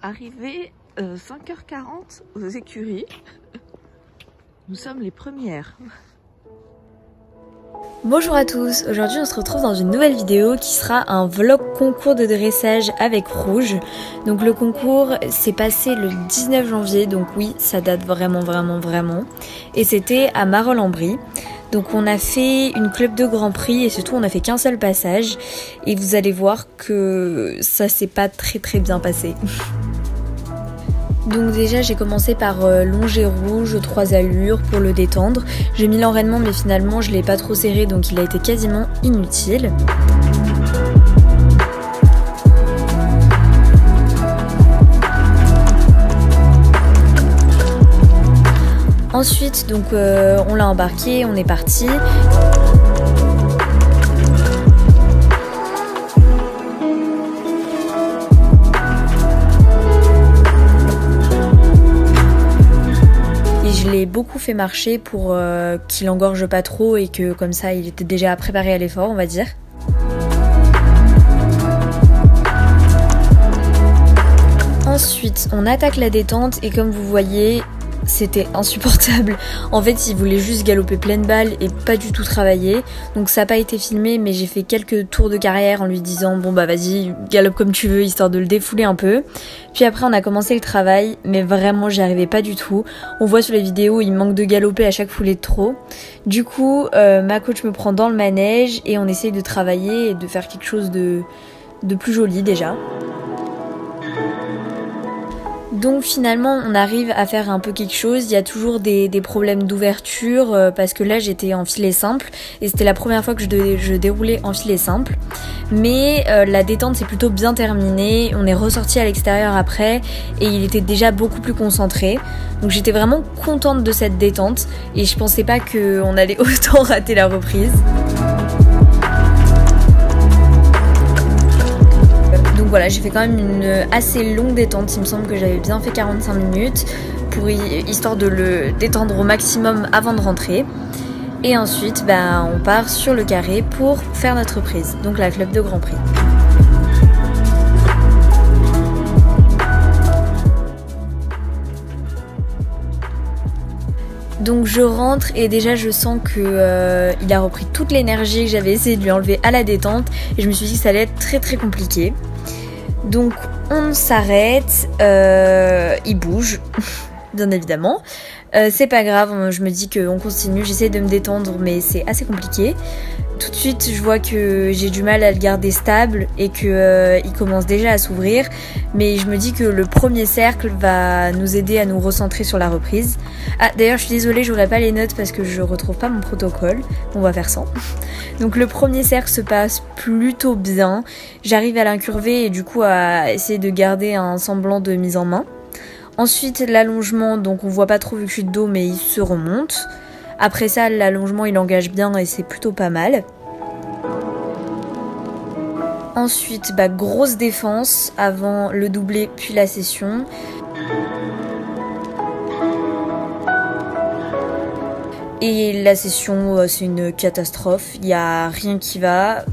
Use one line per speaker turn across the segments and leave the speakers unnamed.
Arrivé 5h40 aux écuries. Nous sommes les premières.
Bonjour à tous, aujourd'hui on se retrouve dans une nouvelle vidéo qui sera un vlog concours de dressage avec Rouge. Donc le concours s'est passé le 19 janvier, donc oui ça date vraiment. Et c'était à Marolles-en-Brie. Donc on a fait une club de Grand Prix et surtout on a fait qu'un seul passage. Et vous allez voir que ça s'est pas très bien passé. Donc déjà j'ai commencé par longer Rouge 3 allures pour le détendre. J'ai mis l'enraînement mais finalement je l'ai pas trop serré donc il a été quasiment inutile. Ensuite donc on l'a embarqué, on est parti. Je l'ai beaucoup fait marcher pour qu'il engorge pas trop et que comme ça il était déjà préparé à l'effort, on va dire. Ensuite on attaque la détente et comme vous voyez c'était insupportable. En fait il voulait juste galoper pleine balle et pas du tout travailler. Donc ça n'a pas été filmé mais j'ai fait quelques tours de carrière en lui disant bon bah vas-y galope comme tu veux histoire de le défouler un peu. Puis après on a commencé le travail mais vraiment j'y arrivais pas du tout. On voit sur les vidéos il manque de galoper à chaque foulée de trop. Du coup ma coach me prend dans le manège et on essaye de travailler et de faire quelque chose de plus joli déjà. Donc finalement on arrive à faire un peu quelque chose, il y a toujours des problèmes d'ouverture parce que là j'étais en filet simple et c'était la première fois que je déroulais en filet simple. Mais la détente s'est plutôt bien terminée, on est ressorti à l'extérieur après et il était déjà beaucoup plus concentré. Donc j'étais vraiment contente de cette détente et je pensais pas qu'on allait autant rater la reprise. Donc voilà, j'ai fait quand même une assez longue détente, il me semble que j'avais bien fait 45 minutes pour histoire de le détendre au maximum avant de rentrer. Et ensuite, on part sur le carré pour faire notre reprise, donc la club de Grand Prix. Donc je rentre et déjà je sens que il a repris toute l'énergie que j'avais essayé de lui enlever à la détente et je me suis dit que ça allait être très compliqué. Donc on s'arrête, il bouge, bien évidemment. C'est pas grave, je me dis qu'on continue, j'essaie de me détendre mais c'est assez compliqué. Tout de suite je vois que j'ai du mal à le garder stable et qu'il commence déjà à s'ouvrir. Mais je me dis que le premier cercle va nous aider à nous recentrer sur la reprise. Ah d'ailleurs je suis désolée, j'aurai pas les notes parce que je retrouve pas mon protocole. On va faire ça. Donc le premier cercle se passe plutôt bien. J'arrive à l'incurver et du coup à essayer de garder un semblant de mise en main. Ensuite l'allongement, donc on voit pas trop vu que je suis de dos mais il se remonte. Après ça l'allongement il engage bien et c'est plutôt pas mal. Ensuite grosse défense avant le doublé puis la session. Et la session c'est une catastrophe, il n'y a rien qui va.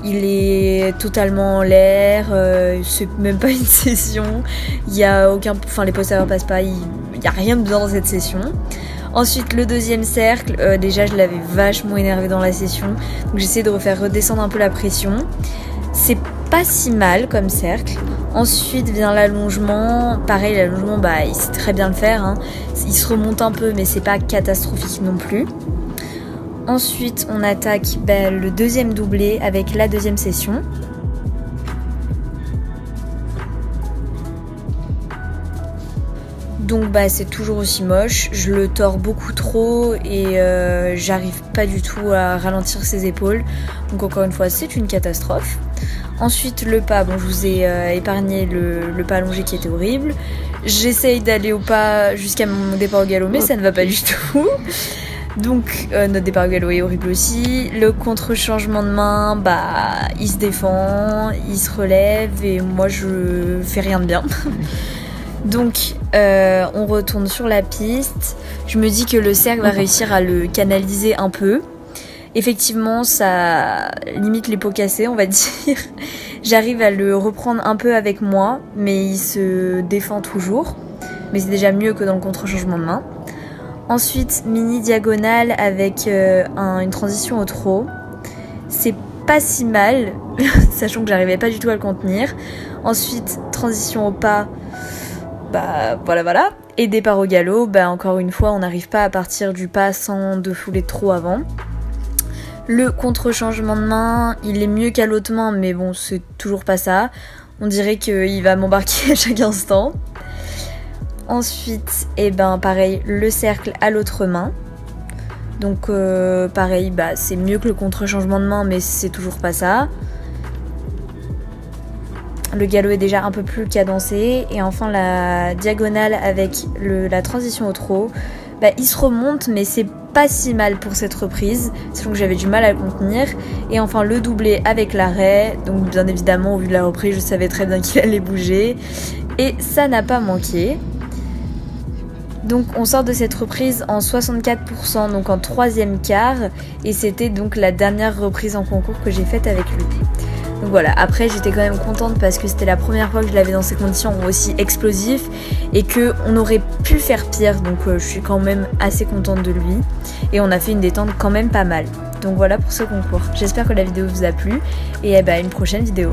Il est totalement en l'air, c'est même pas une session, il y a aucun, les posters passent pas, il y a rien de bien dans cette session. Ensuite le deuxième cercle, déjà je l'avais vachement énervé dans la session, donc j'essaie de refaire redescendre un peu la pression. C'est pas si mal comme cercle. Ensuite vient l'allongement, pareil l'allongement il sait très bien le faire, hein. Il se remonte un peu mais c'est pas catastrophique non plus. Ensuite on attaque le deuxième doublé avec la deuxième session. Donc c'est toujours aussi moche, je le tords beaucoup trop et j'arrive pas du tout à ralentir ses épaules. Donc encore une fois c'est une catastrophe. Ensuite le pas, je vous ai épargné le pas allongé qui était horrible. J'essaye d'aller au pas jusqu'à mon départ au galop mais ça ne va pas du tout. Donc notre départ au galop est horrible aussi. Le contre-changement de main, il se défend, il se relève et moi je fais rien de bien. Donc on retourne sur la piste. Je me dis que le cercle va réussir à le canaliser un peu. Effectivement, ça limite les pots cassés, on va dire. J'arrive à le reprendre un peu avec moi, mais il se défend toujours. Mais c'est déjà mieux que dans le contre-changement de main. Ensuite, mini diagonale avec une transition au trot. C'est pas si mal, sachant que j'arrivais pas du tout à le contenir. Ensuite, transition au pas, bah voilà. Et départ au galop, bah encore une fois, on n'arrive pas à partir du pas sans défouler trop avant. Le contre-changement de main, il est mieux qu'à l'autre main, mais bon, c'est toujours pas ça. On dirait qu'il va m'embarquer à chaque instant. Ensuite, pareil, le cercle à l'autre main. Donc pareil, c'est mieux que le contre-changement de main, mais c'est toujours pas ça. Le galop est déjà un peu plus cadencé. Et enfin la diagonale avec la transition au trot. Il se remonte, mais c'est pas si mal pour cette reprise, sachant que j'avais du mal à le contenir. Et enfin le doublé avec l'arrêt. Donc bien évidemment, au vu de la reprise, je savais très bien qu'il allait bouger. Et ça n'a pas manqué. Donc on sort de cette reprise en 64%, donc en 3e quart. Et c'était donc la dernière reprise en concours que j'ai faite avec lui. Donc voilà, après j'étais quand même contente parce que c'était la première fois que je l'avais dans ces conditions aussi explosives et qu'on aurait pu faire pire, donc je suis quand même assez contente de lui. Et on a fait une détente quand même pas mal. Donc voilà pour ce concours. J'espère que la vidéo vous a plu et à une prochaine vidéo.